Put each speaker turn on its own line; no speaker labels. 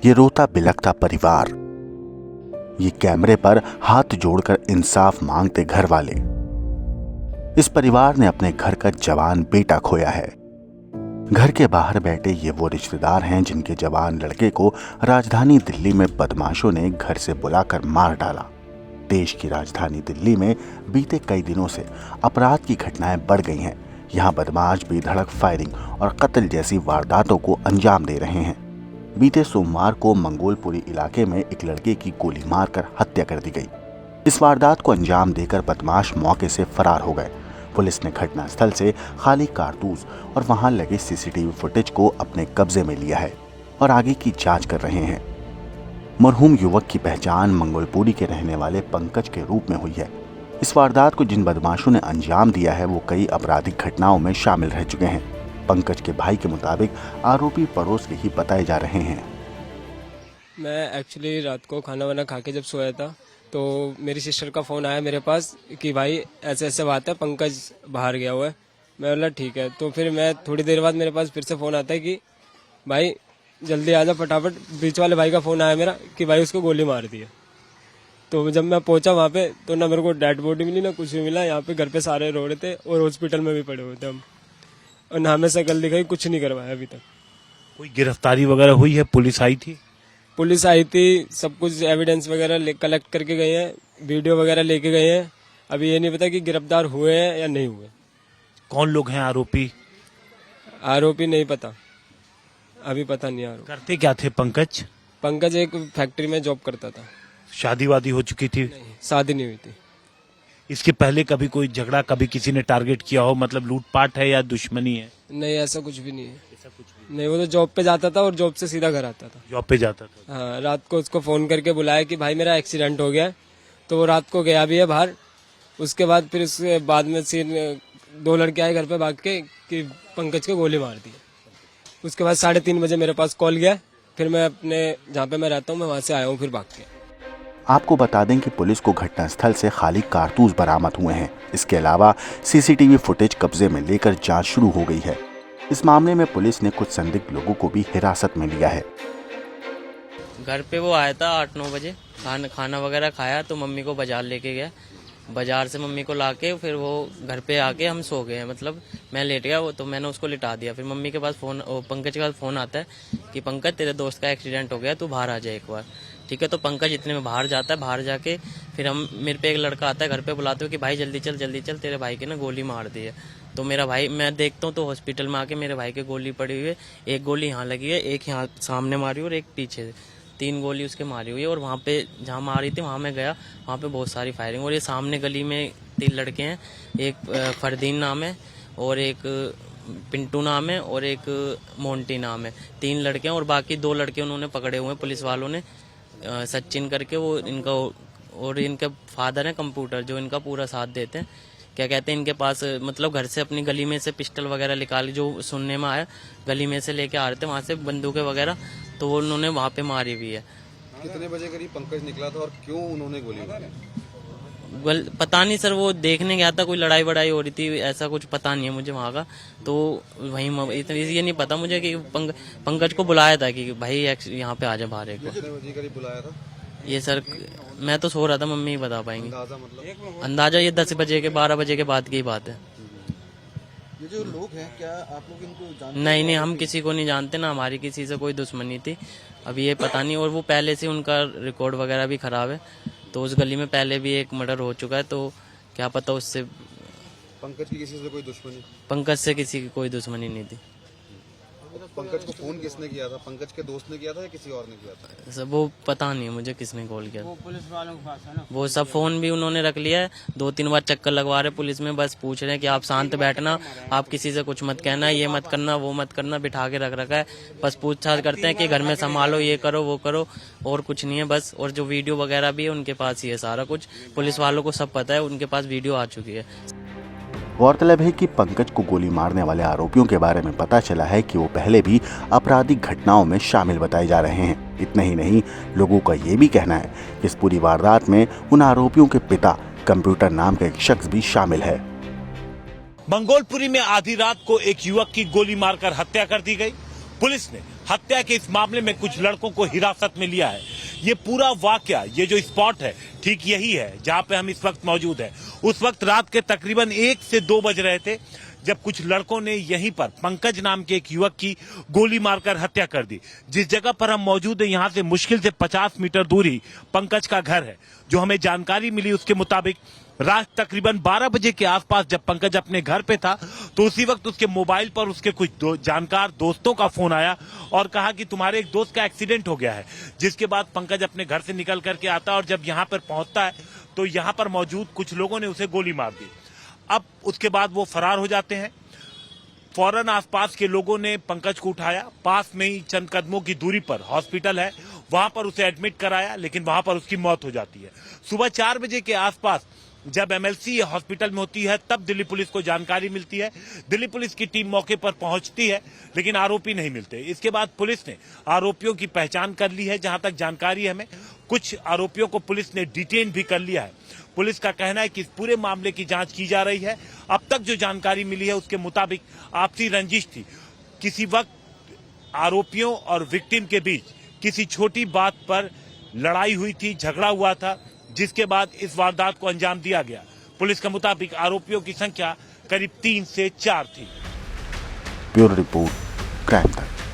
ये रोता बिलखता परिवार, ये कैमरे पर हाथ जोड़कर इंसाफ मांगते घर वाले। इस परिवार ने अपने घर का जवान बेटा खोया है। घर के बाहर बैठे ये वो रिश्तेदार हैं जिनके जवान लड़के को राजधानी दिल्ली में बदमाशों ने घर से बुलाकर मार डाला। देश की राजधानी दिल्ली में बीते कई दिनों से अपराध की घटनाएं बढ़ गई हैं। यहाँ बदमाश बेधड़क फायरिंग और कत्ल जैसी वारदातों को अंजाम दे रहे हैं। बीते सोमवार को मंगोलपुरी इलाके में एक लड़के की गोली मारकर हत्या कर दी गई। इस वारदात को अंजाम देकर बदमाश मौके से फरार हो गए। पुलिस ने घटनास्थल से खाली कारतूस और वहां लगे सीसीटीवी फुटेज को अपने कब्जे में लिया है और आगे की जांच कर रहे हैं। मरहूम युवक की पहचान मंगोलपुरी के रहने वाले पंकज के रूप में हुई है। इस वारदात को जिन बदमाशों ने अंजाम दिया है वो कई आपराधिक घटनाओं में शामिल रह चुके हैं। पंकज के भाई के मुताबिक आरोपी पड़ोस के ही बताए जा रहे हैं।
मैं एक्चुअली रात को खाना वाना खा के जब सोया था तो मेरी सिस्टर का फ़ोन आया मेरे पास कि भाई ऐसे ऐसे बात है, पंकज बाहर गया हुआ है। मैं बोला ठीक है। तो फिर मैं थोड़ी देर बाद मेरे पास फिर से फ़ोन आता है कि भाई जल्दी आ जा फटाफट। बीच वाले भाई का फ़ोन आया मेरा कि भाई उसको गोली मार दी है। तो जब मैं पहुंचा वहाँ पे तो ना मेरे को डेड बॉडी मिली ना कुछ भी मिला। यहाँ पे घर पे सारे रो रहे थे और हॉस्पिटल में भी पड़े हुए थे हम, और ना हमें शकल दिखाई, कुछ नहीं करवाया अभी तक।
कोई गिरफ्तारी वगैरह हुई है? पुलिस आई थी?
पुलिस आई थी, सब कुछ एविडेंस वगैरह कलेक्ट करके गए हैं, वीडियो वगैरह लेके गए हैं। अभी ये नहीं पता कि गिरफ्तार हुए हैं या नहीं हुए।
कौन लोग हैं आरोपी?
आरोपी नहीं पता, अभी पता नहीं। आरोपी
करते क्या थे पंकज?
पंकज एक फैक्ट्री में जॉब करता था।
शादी वादी हो चुकी थी?
नहीं, शादी नहीं हुई थी।
इसके पहले कभी कोई झगड़ा, कभी किसी ने टारगेट किया हो, मतलब लूटपाट है या दुश्मनी है?
नहीं, ऐसा कुछ भी नहीं है। नहीं, वो तो जॉब पे जाता था और जॉब से सीधा घर आता था।
जॉब पे जाता था?
हाँ, रात को उसको फोन करके बुलाया कि भाई मेरा एक्सीडेंट हो गया है, तो वो रात को गया भी है बाहर। उसके बाद फिर उसके बाद में दो लड़के आए घर पे भाग के कि पंकज को गोली मार दी। उसके बाद 3:30 बजे मेरे पास कॉल गया। फिर मैं अपने जहाँ पे मैं रहता हूँ मैं वहाँ से आया हूँ फिर भाग के।
आपको बता दें कि पुलिस को घटनास्थल से खाली कारतूस बरामद हुए हैं। इसके अलावा सीसीटीवी फुटेज कब्जे में लेकर जांच शुरू हो गई है। इस मामले में पुलिस ने कुछ संदिग्ध लोगों को भी हिरासत में लिया है।
घर पे वो आया था 8-9 बजे, खाना वगैरह खाया तो मम्मी को बाजार लेके गया। बाजार से मम्मी को लाके फिर वो घर पे आके हम सो गए। मतलब मैं लेट गया, वो तो मैंने उसको लिटा दिया। फिर मम्मी के पास फोन, पंकज के पास फोन आता है कि पंकज तेरे दोस्त का एक्सीडेंट हो गया, तू बाहर आ जाए एक बार। ठीक है, तो पंकज इतने में बाहर जाता है। बाहर जाके फिर हम, मेरे पे एक लड़का आता है घर पे, बुलाते हो कि भाई जल्दी चल तेरे भाई की ना गोली मार दी है। तो मेरा भाई, मैं देखता हूँ तो हॉस्पिटल में आके मेरे भाई की गोली पड़ी हुई है। एक गोली यहाँ लगी है, एक यहाँ सामने मारी और एक पीछे। 3 गोली उसके मारी हुई है। और वहाँ पे जहाँ मारी थी वहाँ मैं गया, वहाँ पे बहुत सारी फायरिंग। और ये सामने गली में 3 लड़के हैं, एक फरदीन नाम है और एक पिंटू नाम है और एक मोंटी नाम है। 3 लड़के हैं और बाकी 2 लड़के उन्होंने पकड़े हुए हैं पुलिस वालों ने, सचिन करके, वो इनका, और इनके फादर हैं कंप्यूटर, जो इनका पूरा साथ देते हैं। क्या कहते हैं, इनके पास मतलब घर से अपनी गली में से पिस्टल वगैरह निकाली, जो सुनने में आया गली में से लेके आ रहे थे वहाँ से बंदूकें वगैरह, तो वो उन्होंने वहाँ पे मारी हुई है।
कितने बजे करीब पंकज निकला था और क्यों उन्होंने गोली मारी?
पता नहीं सर, वो देखने गया था, कोई लड़ाई वड़ाई हो रही थी, ऐसा कुछ पता नहीं है मुझे वहाँ का। तो वहीं ये नहीं पता मुझे कि पंकज को बुलाया था कि भाई यहाँ पे आ जा बाहर।
कितने बजे करीब बुलाया था
ये सर? मैं तो सो रहा था, मम्मी ही बता पाएंगी। अंदाजा ये 10 बजे के 12 बजे के बाद की बात है।
ये जो लोग हैं, क्या आप लोग इनको जानते?
नहीं, हम किसी को नहीं जानते, ना हमारी किसी से कोई दुश्मनी थी, अभी ये पता नहीं। और वो पहले से उनका रिकॉर्ड वगैरह भी खराब है, तो उस गली में पहले भी एक मर्डर हो चुका है, तो क्या पता उससे।
पंकज की किसी से कोई दुश्मनी?
पंकज से किसी की कोई दुश्मनी नहीं थी।
पंकज को फोन किसने किया था? पंकज के दोस्त ने किया था या किसी और ने किया था?
सब वो पता नहीं है मुझे किसने कॉल किया।
वो पुलिस वालों के पास है ना,
वो सब फोन भी उन्होंने रख लिया है। 2-3 बार चक्कर लगवा रहे पुलिस में, बस पूछ रहे हैं कि आप शांत बैठना, आप किसी से कुछ मत कहना, ये मत करना, वो मत करना, बिठा के रख रखा है। बस पूछताछ करते हैं कि घर में संभालो, ये करो वो करो, और कुछ नहीं है बस। और जो वीडियो वगैरह भी है उनके पास ही है सारा कुछ, पुलिस वालों को सब पता है, उनके पास वीडियो आ चुकी है।
गौरतलब है कि पंकज को गोली मारने वाले आरोपियों के बारे में पता चला है कि वो पहले भी आपराधिक घटनाओं में शामिल बताए जा रहे हैं। इतना ही नहीं, लोगों का ये भी कहना है कि इस पूरी वारदात में उन आरोपियों के पिता कंप्यूटर नाम का एक शख्स भी शामिल है।
मंगोलपुरी में आधी रात को एक युवक की गोली मारकर हत्या कर दी गई। पुलिस ने हत्या के इस मामले में कुछ लड़कों को हिरासत में लिया है। ये पूरा वाकया, ये जो स्पॉट है ठीक यही है जहां पे हम इस वक्त मौजूद हैं। उस वक्त रात के तकरीबन 1 से 2 बज रहे थे जब कुछ लड़कों ने यहीं पर पंकज नाम के एक युवक की गोली मारकर हत्या कर दी। जिस जगह पर हम मौजूद हैं यहां से मुश्किल से 50 मीटर दूर ही पंकज का घर है। जो हमें जानकारी मिली उसके मुताबिक रात तकरीबन 12 बजे के आसपास जब पंकज अपने घर पे था तो उसी वक्त उसके मोबाइल पर उसके कुछ जानकार दोस्तों का फोन आया और कहा कि तुम्हारे एक दोस्त का एक्सीडेंट हो गया है। जिसके बाद पंकज अपने घर से निकल करके आता और जब यहाँ पर पहुंचता है तो यहाँ पर मौजूद कुछ लोगों ने उसे गोली मार दी। अब उसके बाद वो फरार हो जाते हैं। फौरन आसपास के लोगों ने पंकज को उठाया, पास में ही चंद कदमों की दूरी पर हॉस्पिटल है, वहां पर उसे एडमिट कराया, लेकिन वहां पर उसकी मौत हो जाती है। सुबह 4 बजे के आसपास जब एमएलसी हॉस्पिटल में होती है तब दिल्ली पुलिस को जानकारी मिलती है। दिल्ली पुलिस की टीम मौके पर पहुंचती है लेकिन आरोपी नहीं मिलते। इसके बाद पुलिस ने आरोपियों की पहचान कर ली है। जहां तक जानकारी है हमें, कुछ आरोपियों को पुलिस ने डिटेन भी कर लिया है। पुलिस का कहना है कि इस पूरे मामले की जांच की जा रही है। अब तक जो जानकारी मिली है उसके मुताबिक आपसी रंजिश थी। किसी वक्त आरोपियों और विक्टिम के बीच किसी छोटी बात पर लड़ाई हुई थी, झगड़ा हुआ था, जिसके बाद इस वारदात को अंजाम दिया गया। पुलिस के मुताबिक आरोपियों की संख्या करीब 3 से 4 थी।
Bureau report, crime time.